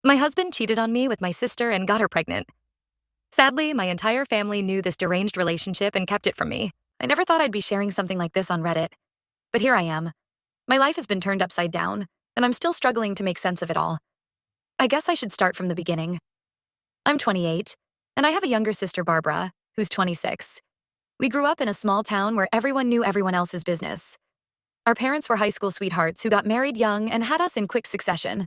My husband cheated on me with my sister and got her pregnant. Sadly, my entire family knew this deranged relationship and kept it from me. I never thought I'd be sharing something like this on Reddit. But here I am. My life has been turned upside down, and I'm still struggling to make sense of it all. I guess I should start from the beginning. I'm 28, and I have a younger sister, Barbara, who's 26. We grew up in a small town where everyone knew everyone else's business. Our parents were high school sweethearts who got married young and had us in quick succession.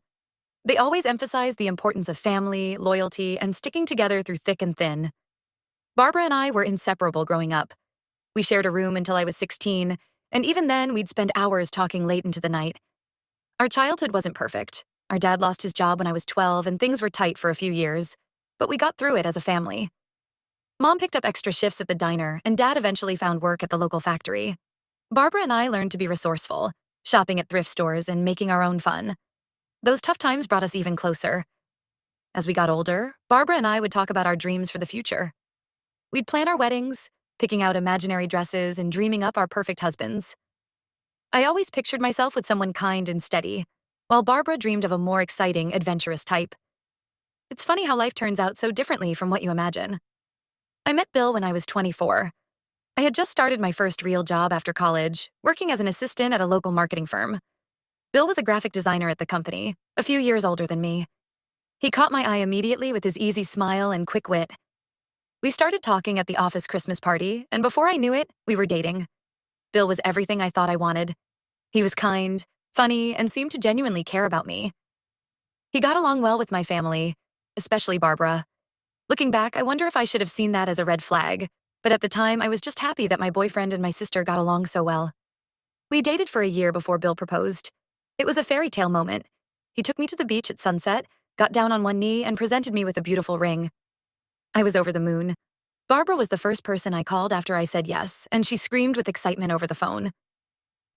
They always emphasized the importance of family, loyalty, and sticking together through thick and thin. Barbara and I were inseparable growing up. We shared a room until I was 16, and even then, we'd spend hours talking late into the night. Our childhood wasn't perfect. Our dad lost his job when I was 12, and things were tight for a few years. But we got through it as a family. Mom picked up extra shifts at the diner, and Dad eventually found work at the local factory. Barbara and I learned to be resourceful, shopping at thrift stores and making our own fun. Those tough times brought us even closer. As we got older, Barbara and I would talk about our dreams for the future. We'd plan our weddings, picking out imaginary dresses and dreaming up our perfect husbands. I always pictured myself with someone kind and steady, while Barbara dreamed of a more exciting, adventurous type. It's funny how life turns out so differently from what you imagine. I met Bill when I was 24. I had just started my first real job after college, working as an assistant at a local marketing firm. Bill was a graphic designer at the company, a few years older than me. He caught my eye immediately with his easy smile and quick wit. We started talking at the office Christmas party, and before I knew it, we were dating. Bill was everything I thought I wanted. He was kind, funny, and seemed to genuinely care about me. He got along well with my family, especially Barbara. Looking back, I wonder if I should have seen that as a red flag, but at the time, I was just happy that my boyfriend and my sister got along so well. We dated for a year before Bill proposed. It was a fairy tale moment. He took me to the beach at sunset, got down on one knee, and presented me with a beautiful ring. I was over the moon. Barbara was the first person I called after I said yes, and she screamed with excitement over the phone.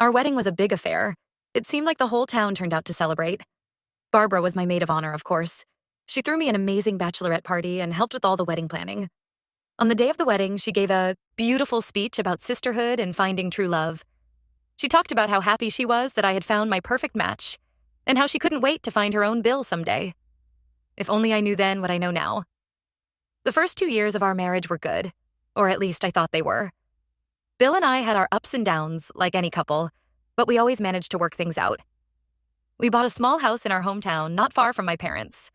Our wedding was a big affair. It seemed like the whole town turned out to celebrate. Barbara was my maid of honor, of course. She threw me an amazing bachelorette party and helped with all the wedding planning. On the day of the wedding, she gave a beautiful speech about sisterhood and finding true love. She talked about how happy she was that I had found my perfect match, and how she couldn't wait to find her own Bill someday. If only I knew then what I know now. The first 2 years of our marriage were good, or at least I thought they were. Bill and I had our ups and downs, like any couple, but we always managed to work things out. We bought a small house in our hometown, not far from my parents.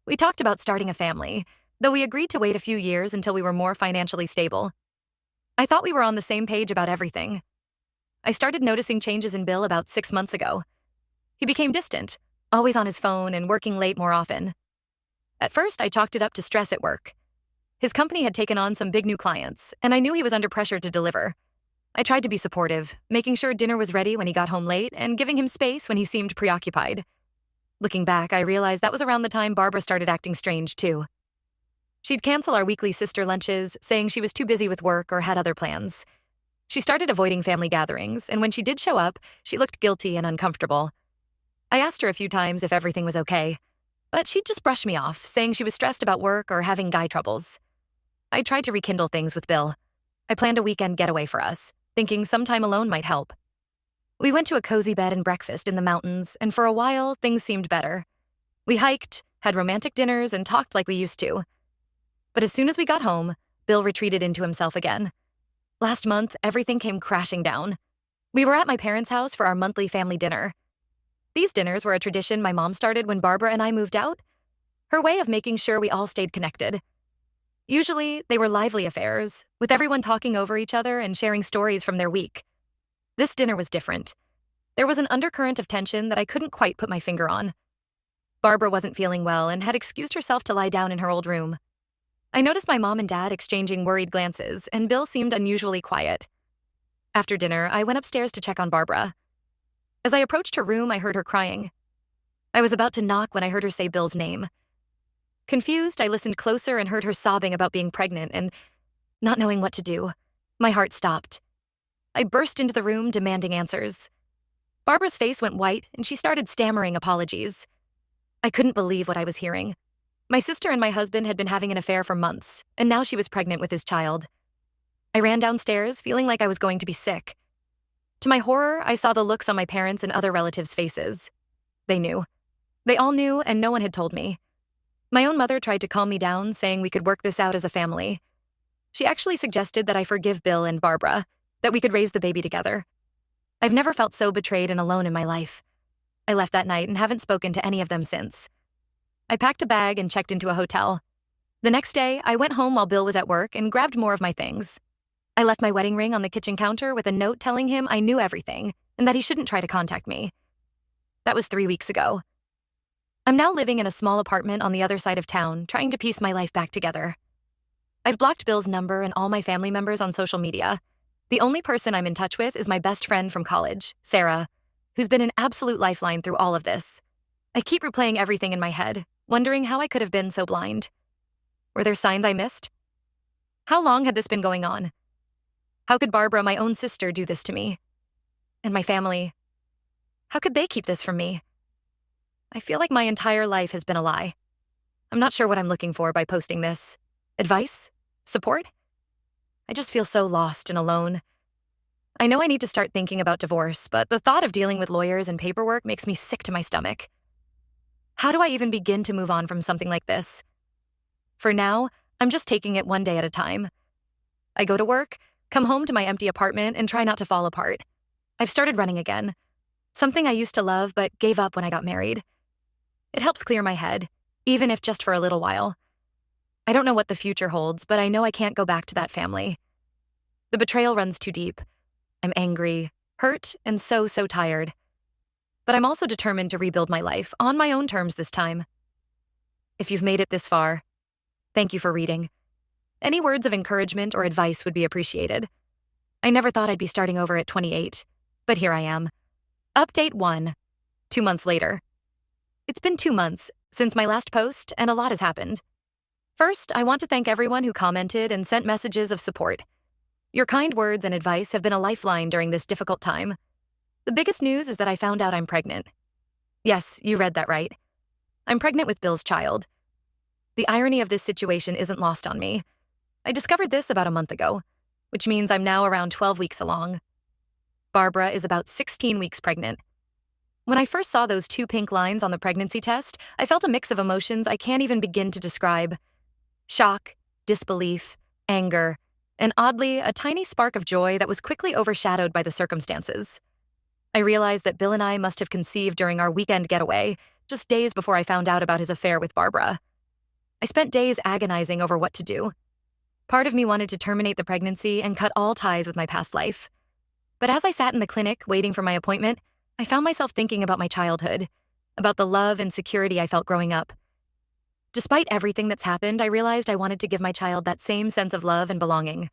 We talked about starting a family, though we agreed to wait a few years until we were more financially stable. I thought we were on the same page about everything. I started noticing changes in Bill about 6 months ago. He became distant, always on his phone and working late more often. At first, I chalked it up to stress at work. His company had taken on some big new clients, and I knew he was under pressure to deliver. I tried to be supportive, making sure dinner was ready when he got home late and giving him space when he seemed preoccupied. Looking back, I realized that was around the time Barbara started acting strange, too. She'd cancel our weekly sister lunches, saying she was too busy with work or had other plans. She started avoiding family gatherings, and when she did show up, she looked guilty and uncomfortable. I asked her a few times if everything was okay, but she'd just brush me off, saying she was stressed about work or having guy troubles. I tried to rekindle things with Bill. I planned a weekend getaway for us, thinking some time alone might help. We went to a cozy bed and breakfast in the mountains, and for a while, things seemed better. We hiked, had romantic dinners, and talked like we used to. But as soon as we got home, Bill retreated into himself again. Last month, everything came crashing down. We were at my parents' house for our monthly family dinner. These dinners were a tradition my mom started when Barbara and I moved out. Her way of making sure we all stayed connected. Usually, they were lively affairs, with everyone talking over each other and sharing stories from their week. This dinner was different. There was an undercurrent of tension that I couldn't quite put my finger on. Barbara wasn't feeling well and had excused herself to lie down in her old room. I noticed my mom and dad exchanging worried glances, and Bill seemed unusually quiet. After dinner, I went upstairs to check on Barbara. As I approached her room, I heard her crying. I was about to knock when I heard her say Bill's name. Confused, I listened closer and heard her sobbing about being pregnant and not knowing what to do. My heart stopped. I burst into the room, demanding answers. Barbara's face went white, and she started stammering apologies. I couldn't believe what I was hearing. My sister and my husband had been having an affair for months, and now she was pregnant with his child. I ran downstairs, feeling like I was going to be sick. To my horror, I saw the looks on my parents' and other relatives' faces. They knew. They all knew, and no one had told me. My own mother tried to calm me down, saying we could work this out as a family. She actually suggested that I forgive Bill and Barbara, that we could raise the baby together. I've never felt so betrayed and alone in my life. I left that night and haven't spoken to any of them since. I packed a bag and checked into a hotel. The next day, I went home while Bill was at work and grabbed more of my things. I left my wedding ring on the kitchen counter with a note telling him I knew everything and that he shouldn't try to contact me. That was 3 weeks ago. I'm now living in a small apartment on the other side of town, trying to piece my life back together. I've blocked Bill's number and all my family members on social media. The only person I'm in touch with is my best friend from college, Sarah, who's been an absolute lifeline through all of this. I keep replaying everything in my head, wondering how I could have been so blind. Were there signs I missed? How long had this been going on? How could Barbara, my own sister, do this to me? And my family? How could they keep this from me? I feel like my entire life has been a lie. I'm not sure what I'm looking for by posting this. Advice? Support? I just feel so lost and alone. I know I need to start thinking about divorce, but the thought of dealing with lawyers and paperwork makes me sick to my stomach. How do I even begin to move on from something like this? For now, I'm just taking it one day at a time. I go to work, come home to my empty apartment, and try not to fall apart. I've started running again, something I used to love but gave up when I got married. It helps clear my head, even if just for a little while. I don't know what the future holds, but I know I can't go back to that family. The betrayal runs too deep. I'm angry, hurt, and so tired. But I'm also determined to rebuild my life on my own terms this time. If you've made it this far, thank you for reading. Any words of encouragement or advice would be appreciated. I never thought I'd be starting over at 28, but here I am. Update 1, 2 months later. It's been 2 months since my last post, and a lot has happened. First, I want to thank everyone who commented and sent messages of support. Your kind words and advice have been a lifeline during this difficult time. The biggest news is that I found out I'm pregnant. Yes, you read that right. I'm pregnant with Bill's child. The irony of this situation isn't lost on me. I discovered this about a month ago, which means I'm now around 12 weeks along. Barbara is about 16 weeks pregnant. When I first saw those 2 pink lines on the pregnancy test, I felt a mix of emotions I can't even begin to describe. Shock, disbelief, anger, and oddly, a tiny spark of joy that was quickly overshadowed by the circumstances. I realized that Bill and I must have conceived during our weekend getaway, just days before I found out about his affair with Barbara. I spent days agonizing over what to do. Part of me wanted to terminate the pregnancy and cut all ties with my past life. But as I sat in the clinic waiting for my appointment, I found myself thinking about my childhood, about the love and security I felt growing up. Despite everything that's happened, I realized I wanted to give my child that same sense of love and belonging.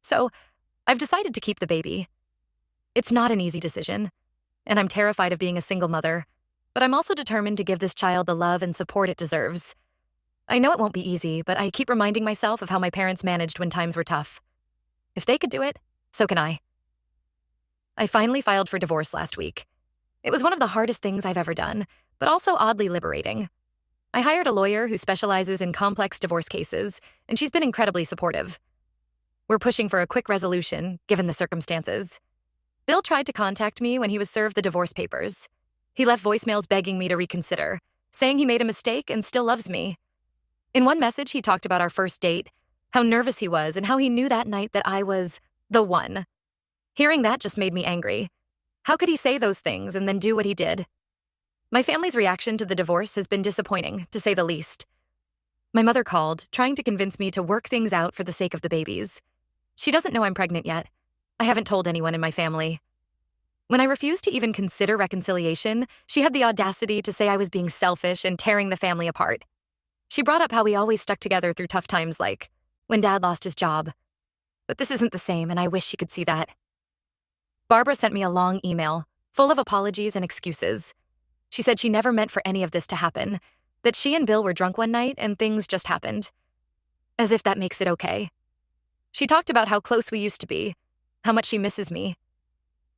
So, I've decided to keep the baby. It's not an easy decision, and I'm terrified of being a single mother, but I'm also determined to give this child the love and support it deserves. I know it won't be easy, but I keep reminding myself of how my parents managed when times were tough. If they could do it, so can I. I finally filed for divorce last week. It was one of the hardest things I've ever done, but also oddly liberating. I hired a lawyer who specializes in complex divorce cases, and she's been incredibly supportive. We're pushing for a quick resolution, given the circumstances. Bill tried to contact me when he was served the divorce papers. He left voicemails begging me to reconsider, saying he made a mistake and still loves me. In one message, he talked about our first date, how nervous he was, and how he knew that night that I was the one. Hearing that just made me angry. How could he say those things and then do what he did? My family's reaction to the divorce has been disappointing, to say the least. My mother called, trying to convince me to work things out for the sake of the babies. She doesn't know I'm pregnant yet. I haven't told anyone in my family. When I refused to even consider reconciliation, she had the audacity to say I was being selfish and tearing the family apart. She brought up how we always stuck together through tough times, like when Dad lost his job. But this isn't the same, and I wish she could see that. Barbara sent me a long email, full of apologies and excuses. She said she never meant for any of this to happen, that she and Bill were drunk one night and things just happened. As if that makes it okay. She talked about how close we used to be, how much she misses me.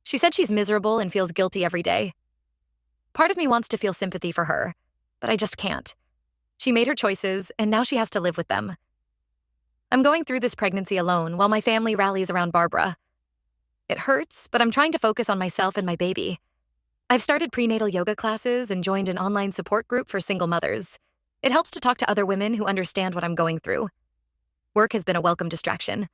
She said she's miserable and feels guilty every day. Part of me wants to feel sympathy for her, but I just can't. She made her choices, and now she has to live with them. I'm going through this pregnancy alone while my family rallies around Barbara. It hurts, but I'm trying to focus on myself and my baby. I've started prenatal yoga classes and joined an online support group for single mothers. It helps to talk to other women who understand what I'm going through. Work has been a welcome distraction.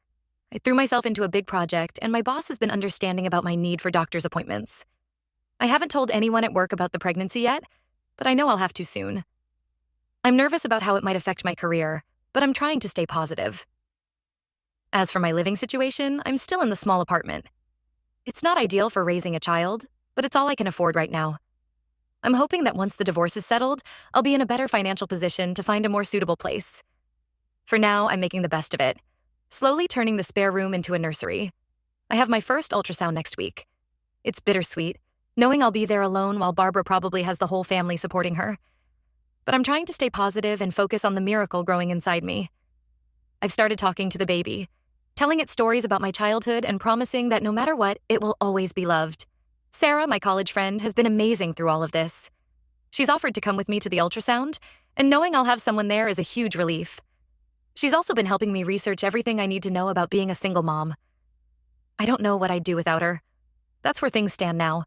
I threw myself into a big project, and my boss has been understanding about my need for doctor's appointments. I haven't told anyone at work about the pregnancy yet, but I know I'll have to soon. I'm nervous about how it might affect my career, but I'm trying to stay positive. As for my living situation, I'm still in the small apartment. It's not ideal for raising a child, but it's all I can afford right now. I'm hoping that once the divorce is settled, I'll be in a better financial position to find a more suitable place. For now, I'm making the best of it, slowly turning the spare room into a nursery. I have my first ultrasound next week. It's bittersweet, knowing I'll be there alone while Barbara probably has the whole family supporting her. But I'm trying to stay positive and focus on the miracle growing inside me. I've started talking to the baby, telling it stories about my childhood and promising that no matter what, it will always be loved. Sarah, my college friend, has been amazing through all of this. She's offered to come with me to the ultrasound, and knowing I'll have someone there is a huge relief. She's also been helping me research everything I need to know about being a single mom. I don't know what I'd do without her. That's where things stand now.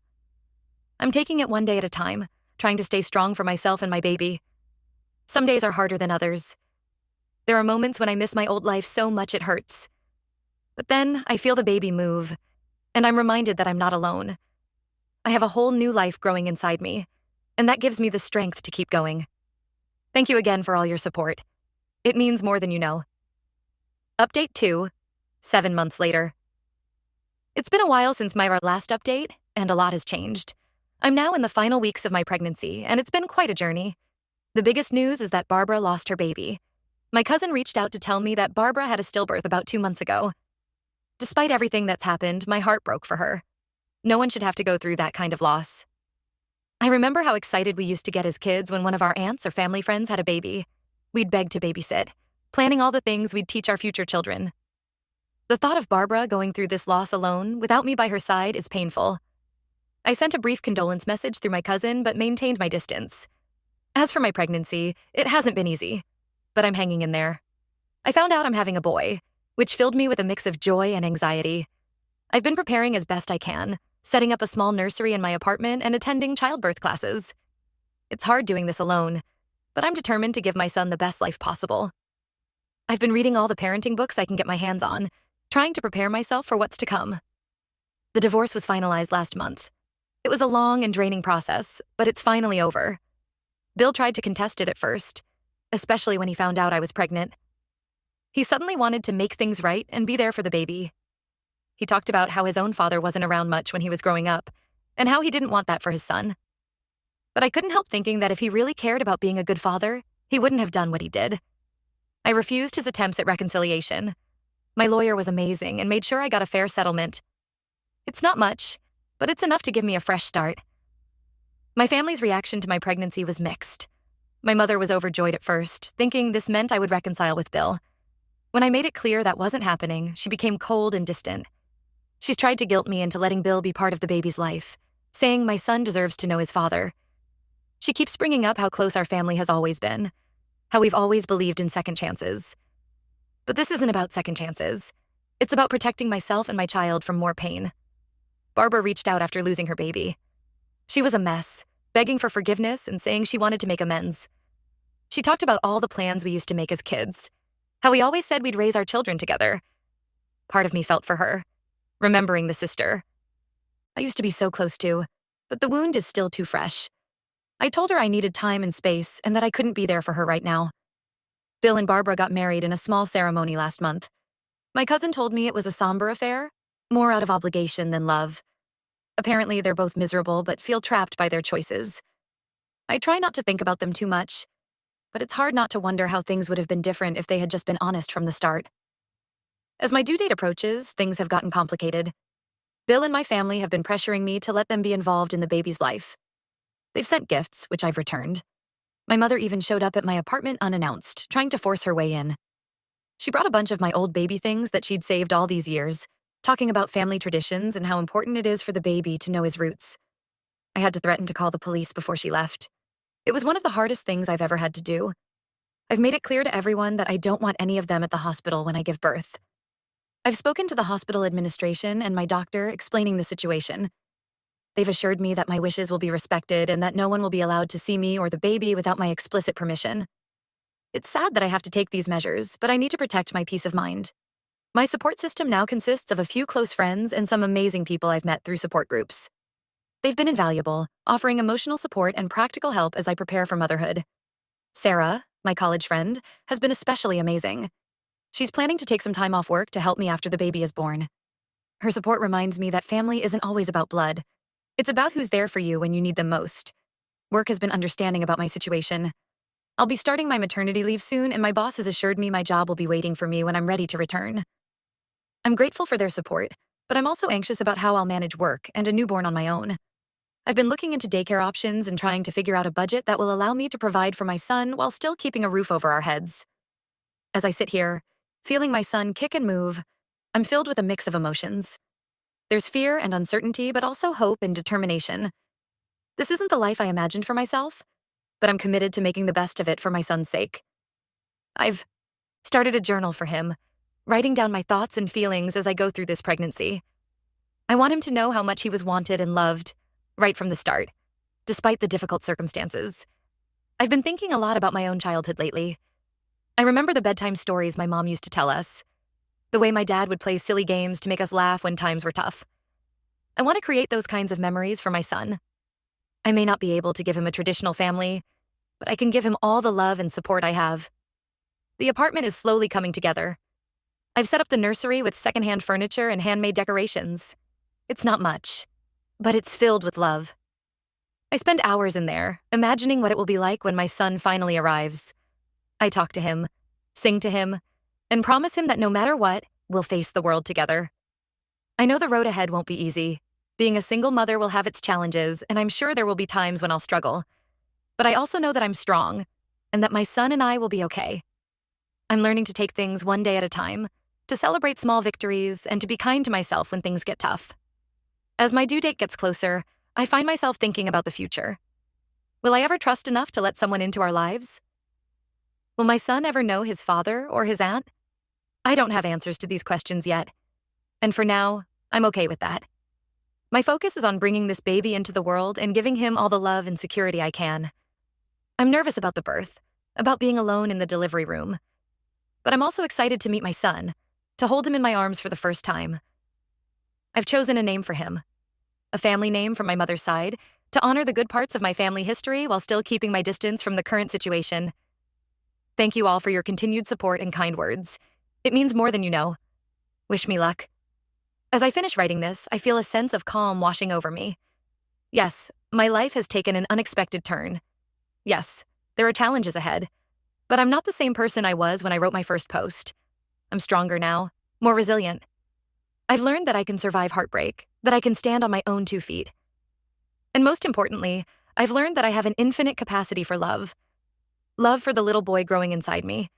I'm taking it one day at a time, trying to stay strong for myself and my baby. Some days are harder than others. There are moments when I miss my old life so much it hurts. But then I feel the baby move, and I'm reminded that I'm not alone. I have a whole new life growing inside me, and that gives me the strength to keep going. Thank you again for all your support. It means more than you know. Update 2, 7 months later. It's been a while since my last update, and a lot has changed. I'm now in the final weeks of my pregnancy, and it's been quite a journey. The biggest news is that Barbara lost her baby. My cousin reached out to tell me that Barbara had a stillbirth about 2 months ago. Despite everything that's happened, my heart broke for her. No one should have to go through that kind of loss. I remember how excited we used to get as kids when one of our aunts or family friends had a baby. We'd beg to babysit, planning all the things we'd teach our future children. The thought of Barbara going through this loss alone, without me by her side, is painful. I sent a brief condolence message through my cousin, but maintained my distance. As for my pregnancy, it hasn't been easy, but I'm hanging in there. I found out I'm having a boy, which filled me with a mix of joy and anxiety. I've been preparing as best I can, setting up a small nursery in my apartment and attending childbirth classes. It's hard doing this alone, but I'm determined to give my son the best life possible. I've been reading all the parenting books I can get my hands on, trying to prepare myself for what's to come. The divorce was finalized last month. It was a long and draining process, but it's finally over. Bill tried to contest it at first, especially when he found out I was pregnant. He suddenly wanted to make things right and be there for the baby. He talked about how his own father wasn't around much when he was growing up, and how he didn't want that for his son. But I couldn't help thinking that if he really cared about being a good father, he wouldn't have done what he did. I refused his attempts at reconciliation. My lawyer was amazing and made sure I got a fair settlement. It's not much, but it's enough to give me a fresh start. My family's reaction to my pregnancy was mixed. My mother was overjoyed at first, thinking this meant I would reconcile with Bill. When I made it clear that wasn't happening, she became cold and distant. She's tried to guilt me into letting Bill be part of the baby's life, saying my son deserves to know his father. She keeps bringing up how close our family has always been, how we've always believed in second chances. But this isn't about second chances. It's about protecting myself and my child from more pain. Barbara reached out after losing her baby. She was a mess, begging for forgiveness and saying she wanted to make amends. She talked about all the plans we used to make as kids, how we always said we'd raise our children together. Part of me felt for her, remembering the sister I used to be so close to, but the wound is still too fresh. I told her I needed time and space and that I couldn't be there for her right now. Bill and Barbara got married in a small ceremony last month. My cousin told me it was a somber affair, more out of obligation than love. Apparently, they're both miserable but feel trapped by their choices. I try not to think about them too much, but it's hard not to wonder how things would have been different if they had just been honest from the start. As my due date approaches, things have gotten complicated. Bill and my family have been pressuring me to let them be involved in the baby's life. They've sent gifts, which I've returned. My mother even showed up at my apartment unannounced, trying to force her way in. She brought a bunch of my old baby things that she'd saved all these years, talking about family traditions and how important it is for the baby to know his roots. I had to threaten to call the police before she left. It was one of the hardest things I've ever had to do. I've made it clear to everyone that I don't want any of them at the hospital when I give birth. I've spoken to the hospital administration and my doctor explaining the situation. They've assured me that my wishes will be respected and that no one will be allowed to see me or the baby without my explicit permission. It's sad that I have to take these measures, but I need to protect my peace of mind. My support system now consists of a few close friends and some amazing people I've met through support groups. They've been invaluable, offering emotional support and practical help as I prepare for motherhood. Sarah, my college friend, has been especially amazing. She's planning to take some time off work to help me after the baby is born. Her support reminds me that family isn't always about blood. It's about who's there for you when you need them most. Work has been understanding about my situation. I'll be starting my maternity leave soon, and my boss has assured me my job will be waiting for me when I'm ready to return. I'm grateful for their support, but I'm also anxious about how I'll manage work and a newborn on my own. I've been looking into daycare options and trying to figure out a budget that will allow me to provide for my son while still keeping a roof over our heads. As I sit here, feeling my son kick and move, I'm filled with a mix of emotions. There's fear and uncertainty, but also hope and determination. This isn't the life I imagined for myself, but I'm committed to making the best of it for my son's sake. I've started a journal for him, writing down my thoughts and feelings as I go through this pregnancy. I want him to know how much he was wanted and loved, right from the start, despite the difficult circumstances. I've been thinking a lot about my own childhood lately. I remember the bedtime stories my mom used to tell us, the way my dad would play silly games to make us laugh when times were tough. I want to create those kinds of memories for my son. I may not be able to give him a traditional family, but I can give him all the love and support I have. The apartment is slowly coming together. I've set up the nursery with secondhand furniture and handmade decorations. It's not much, but it's filled with love. I spend hours in there, imagining what it will be like when my son finally arrives. I talk to him, sing to him, and promise him that no matter what, we'll face the world together. I know the road ahead won't be easy. Being a single mother will have its challenges, and I'm sure there will be times when I'll struggle. But I also know that I'm strong, and that my son and I will be okay. I'm learning to take things one day at a time, to celebrate small victories, and to be kind to myself when things get tough. As my due date gets closer, I find myself thinking about the future. Will I ever trust enough to let someone into our lives? Will my son ever know his father or his aunt? I don't have answers to these questions yet. And for now, I'm okay with that. My focus is on bringing this baby into the world and giving him all the love and security I can. I'm nervous about the birth, about being alone in the delivery room. But I'm also excited to meet my son, to hold him in my arms for the first time. I've chosen a name for him, a family name from my mother's side, to honor the good parts of my family history while still keeping my distance from the current situation. Thank you all for your continued support and kind words. It means more than you know. Wish me luck. As I finish writing this, I feel a sense of calm washing over me. Yes, my life has taken an unexpected turn. Yes, there are challenges ahead, but I'm not the same person I was when I wrote my first post. I'm stronger now, more resilient. I've learned that I can survive heartbreak, that I can stand on my own 2 feet. And most importantly, I've learned that I have an infinite capacity for love. Love for the little boy growing inside me,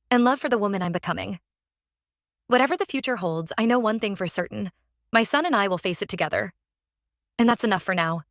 and love for the woman I'm becoming. Whatever the future holds, I know one thing for certain. My son and I will face it together. And that's enough for now.